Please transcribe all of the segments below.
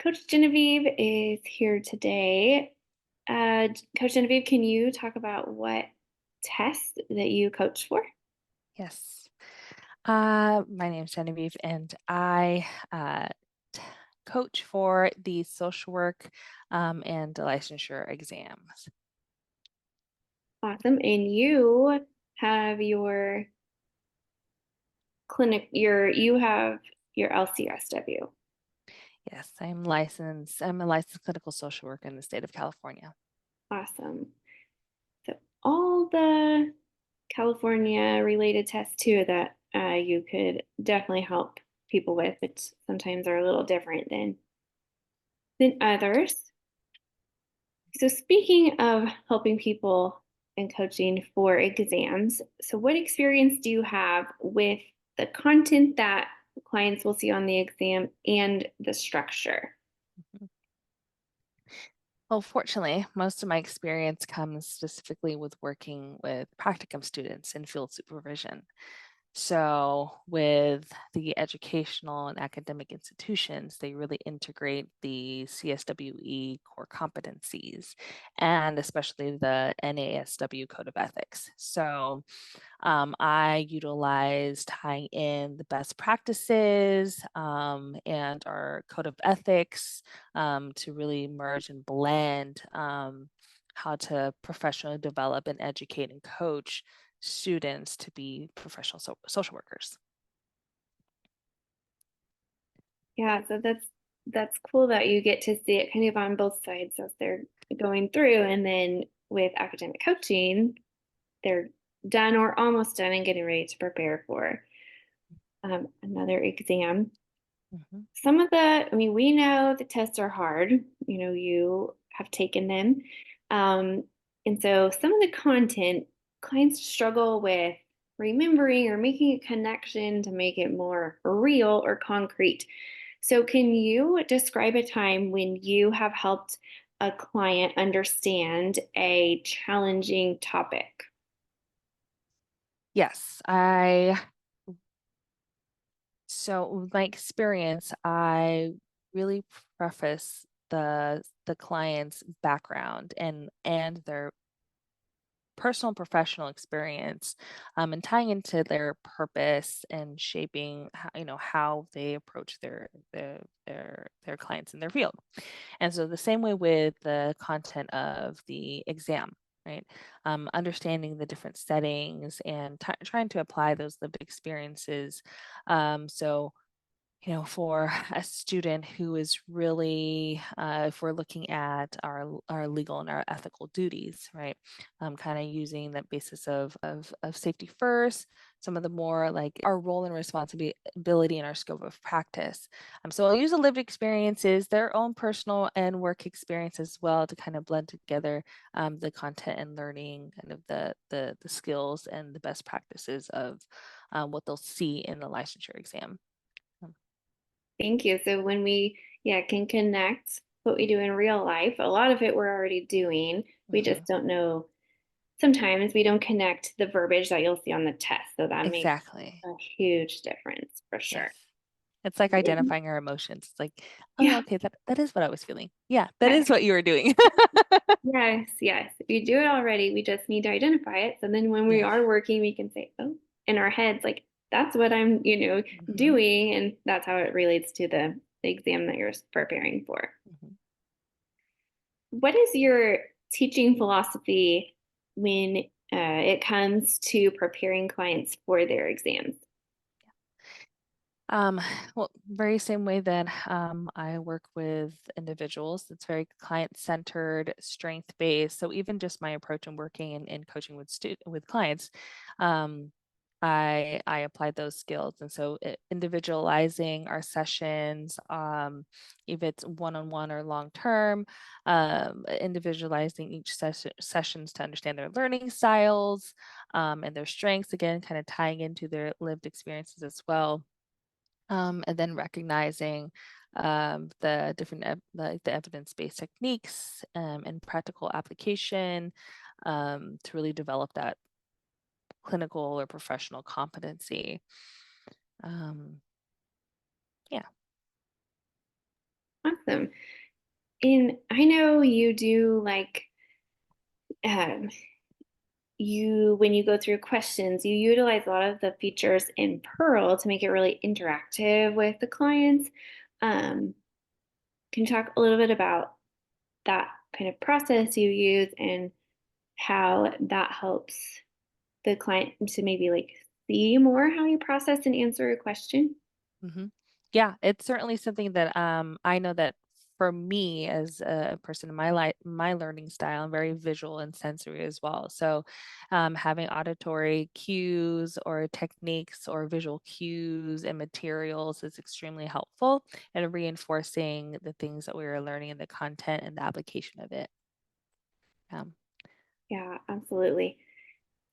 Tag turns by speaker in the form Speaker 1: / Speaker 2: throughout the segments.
Speaker 1: Coach Geneveve is here today. Coach Geneveve, can you talk about what test that you coach for?
Speaker 2: Yes. My name is Genevieve, and I t- coach for the social work and licensure exams.
Speaker 1: Awesome. And you have your you have your LCSW.
Speaker 2: Yes, I'm licensed. I'm a licensed clinical social worker in the state of California.
Speaker 1: Awesome. So all the California related tests too that you could definitely help people with, which sometimes are a little different than others. So, speaking of helping people and coaching for exams, so what experience do you have with the content that clients will see on the exam and the structure?
Speaker 2: Mhm. Well, fortunately, most of my experience comes specifically with working with practicum students in field supervision. So, with the educational and academic institutions, they really integrate the CSWE core competencies and especially the NASW Code of Ethics. So, I utilize tying in the best practices and our Code of Ethics to really merge and blend how to professionally develop and educate and coach students to be professional social workers.
Speaker 1: Yeah, so that's cool that you get to see it kind of on both sides as they're going through, and then with academic coaching, they're done or almost done and getting ready to prepare for another exam.
Speaker 2: Mhm.
Speaker 1: Some of I mean, we know the tests are hard. You have taken them. Um, and so some of the content clients struggle with remembering or making a connection to make it more real or concrete. So, can you describe a time when you have helped a client understand a challenging topic?
Speaker 2: Yes, so with my experience, I really preface the client's background and their personal and professional experience and tying into their purpose and shaping how they approach their clients in their field. And so the same way with the content of the exam, right? Understanding the different settings and trying to apply those lived experiences. So for a student who is really, if we're looking at our legal and our ethical duties, right? Kind of using that basis of safety first, some of the more like our role and responsibility in our scope of practice. So I'll use the lived experiences, their own personal and work experience as well to kind of blend together the content and learning, kind of the skills and the best practices of what they'll see in the licensure exam. Um,
Speaker 1: Thank you. So when yeah, can connect what we do in real life, a lot of it we're already doing. We just
Speaker 2: mhm.
Speaker 1: don't know. Sometimes we don't connect the verbiage that you'll see on the test. So that makes
Speaker 2: Exactly.
Speaker 1: a huge difference for
Speaker 2: Yes.
Speaker 1: sure.
Speaker 2: It's like identifying our emotions. It's like, oh,
Speaker 1: Yeah.
Speaker 2: okay, that is what I was feeling. Yeah, that
Speaker 1: Yes.
Speaker 2: is what you were doing.
Speaker 1: Yes. Yes. If you do it already, we just need to identify it. So then when we
Speaker 2: Yes.
Speaker 1: are working, we can say, oh, in our heads, like, that's what I'm,
Speaker 2: Hmm.
Speaker 1: doing. And that's how it relates to the exam that you're preparing for.
Speaker 2: Hmm.
Speaker 1: What is your teaching philosophy when it comes to preparing clients for their exams?
Speaker 2: Um, well, very same way that I work with individuals. It's very client-centered, strength-based. So even just my approach in working and coaching with clients, um, I apply those skills. And so individualizing our sessions, if it's one-on-one or long-term, individualizing each sessions to understand their learning styles and their strengths, again, kind of tying into their lived experiences as well, and then recognizing the different like the evidence-based techniques and practical application to really develop that clinical or professional competency. Um, yeah.
Speaker 1: Awesome. And I know you do like um, when you go through questions, you utilize a lot of the features in Pearl to make it really interactive with the clients. Um, can you talk a little bit about that kind of process you use and how that helps the client to maybe like see more how you process and answer a question?
Speaker 2: hmm Yeah, it's certainly something that I know that for me as a person in my learning style, I'm very visual and sensory as well. So having auditory cues or techniques or visual cues and materials is extremely helpful in reinforcing the things that we are learning in the content and the application of it. Um,
Speaker 1: Yeah, absolutely.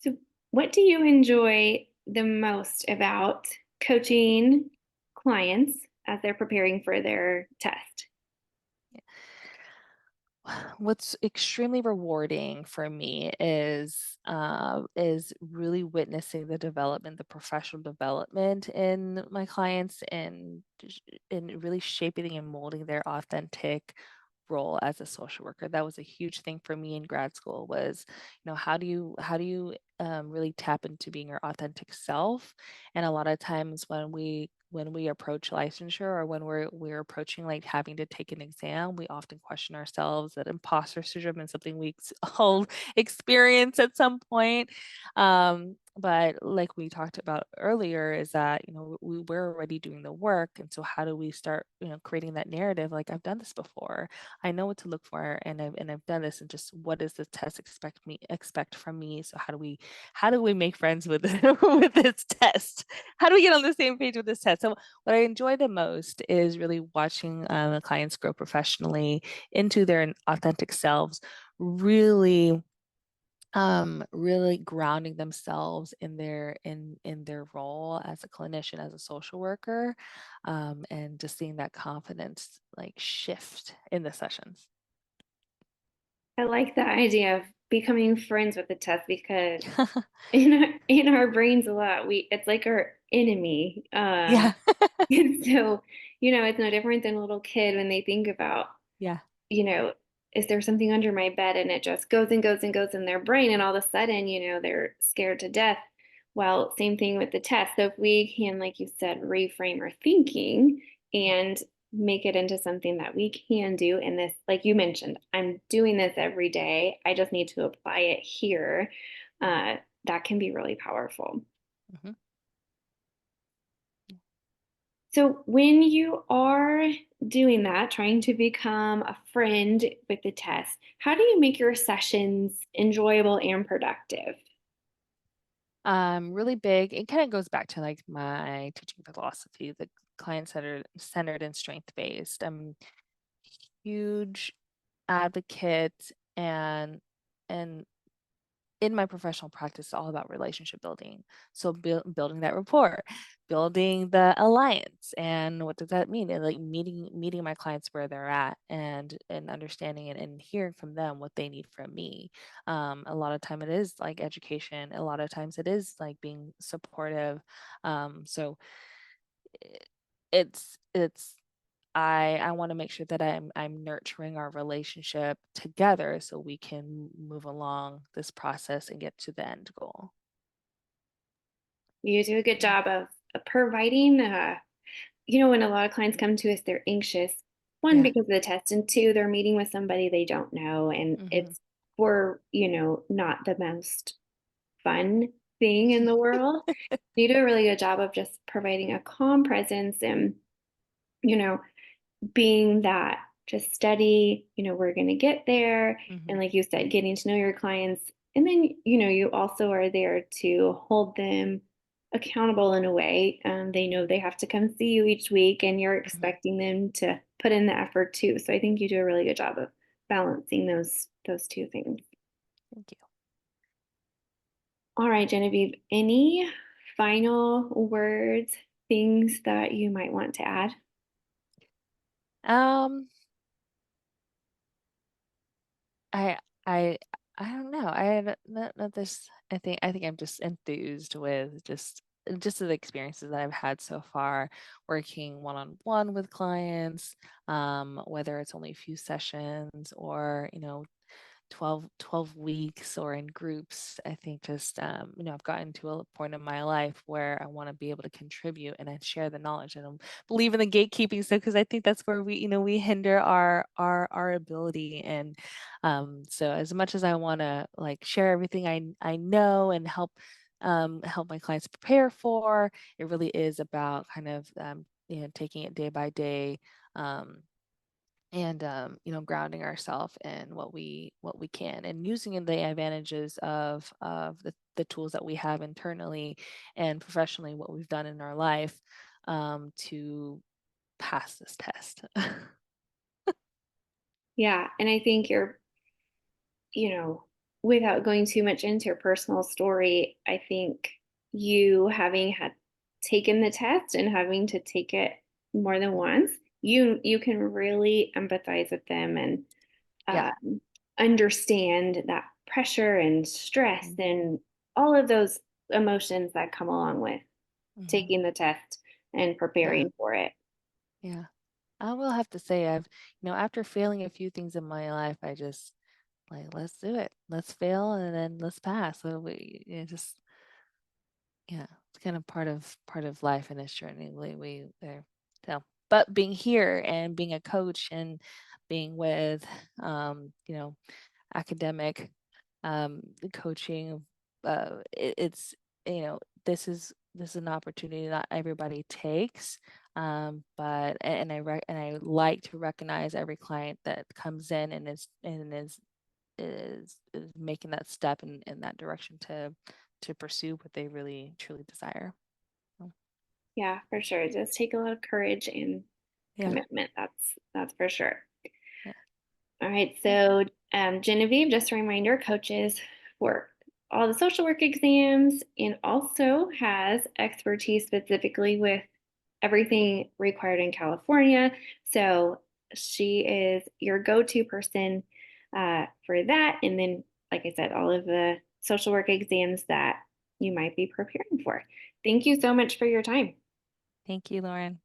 Speaker 1: So, what do you enjoy the most about coaching clients as they're preparing for their test?
Speaker 2: What's extremely rewarding for me is really witnessing the development, the professional development in my clients, and in really shaping and molding their authentic role as a social worker. That was a huge thing for me in grad school. Was how do you really tap into being your authentic self? And a lot of times when we approach licensure or when we're approaching like having to take an exam, we often question ourselves. That imposter syndrome is something we all experience at some point. But like we talked about earlier, is that we're already doing the work, and so how do we start creating that narrative? Like, I've done this before, I know what to look for, and I've done this, and just what does the test expect from me? So how do we make friends with with this test? How do we get on the same page with this test? So what I enjoy the most is really watching the clients grow professionally into their authentic selves, really really grounding themselves in their role as a clinician, as a social worker, and just seeing that confidence like shift in the sessions.
Speaker 1: I like the idea of becoming friends with the test because in our brains a lot, we it's like our enemy.
Speaker 2: Yeah.
Speaker 1: And so, it's no different than a little kid when they think about
Speaker 2: Yeah.
Speaker 1: you know, is there something under my bed? And it just goes and goes and goes in their brain. And all of a sudden, they're scared to death. Well, same thing with the test. So if we can, like you said, reframe our thinking and make it into something that we can do in this, like you mentioned, I'm doing this every day. I just need to apply it here. Uh, that can be really powerful.
Speaker 2: Mhm.
Speaker 1: So, when you are doing that, trying to become a friend with the test, how do you make your sessions enjoyable and productive?
Speaker 2: Really big. It kind of goes back to like my teaching philosophy, the client centered and strength based. I'm huge advocate and in my professional practice, it's all about relationship building. So building that rapport, building the alliance. And what does that mean? And like meeting my clients where they're at, and understanding and hearing from them what they need from me. A lot of time it is like education. A lot of times it is like being supportive. So i- it's I want to make sure that I'm nurturing our relationship together so we can move along this process and get to the end goal.
Speaker 1: You do a good
Speaker 2: Yeah.
Speaker 1: job of providing, when a lot of clients come to us, they're anxious. One,
Speaker 2: Yeah.
Speaker 1: because of the test, and two, they're meeting with somebody they don't know. And
Speaker 2: hmm
Speaker 1: it's for, not the most fun thing in the world. You do a really good job of just providing a calm presence and, you know, being that just steady, we're going to get there. And
Speaker 2: hmm
Speaker 1: like you said, getting to know your clients. And then, you also are there to hold them accountable in a way. They know they have to come see you each week and you're
Speaker 2: hmm
Speaker 1: expecting them to put in the effort too. So I think you do a really good job of balancing those two things.
Speaker 2: Thank you.
Speaker 1: All right, Genevieve, any final words, things that you might want to add?
Speaker 2: Um, I I I don't know. I don't know this. I think I'm just enthused with just just the experiences that I've had so far working one-on-one with clients, whether it's only a few sessions or, 12 weeks or in groups. I think just, I've gotten to a point in my life where I want to be able to contribute and I share the knowledge. I don't believe in the gatekeeping stuff because I think that's where we hinder our ability. And so as much as I want to like share everything I know and help my clients prepare for, it really is about kind of taking it day by day. And grounding ourselves in what we can and using the advantages of the tools that we have internally and professionally, what we've done in our life, to pass this test.
Speaker 1: Yeah, and I think you know, without going too much into your personal story, I think you having had taken the test and having to take it more than once, you can really empathize with them and
Speaker 2: Yeah.
Speaker 1: understand that pressure and stress
Speaker 2: Hmm.
Speaker 1: and all of those emotions that come along with
Speaker 2: Hmm.
Speaker 1: taking the test and
Speaker 2: Yeah.
Speaker 1: preparing for it.
Speaker 2: Yeah. I will have to say after failing a few things in my life, I just like, let's do it. Let's fail and then let's pass. So just, yeah, it's kind of part of life in this journey. We there. So, but being here and being a coach and being with, academic, coaching, it's, this is an opportunity not everybody takes. But and I like to recognize every client that comes in and is making that step in that direction to pursue what they really truly desire. So,
Speaker 1: Yeah, for sure. It does take a lot of courage and
Speaker 2: yeah,
Speaker 1: commitment. That's for sure.
Speaker 2: yeah,
Speaker 1: All right,
Speaker 2: yeah.
Speaker 1: so Genevieve, just a reminder, coaches for all the social work exams and also has expertise specifically with everything required in California. So she is your go-to person for that. And then, like I said, all of the social work exams that you might be preparing for. Thank you so much for your time.
Speaker 2: Thank you, Lauren.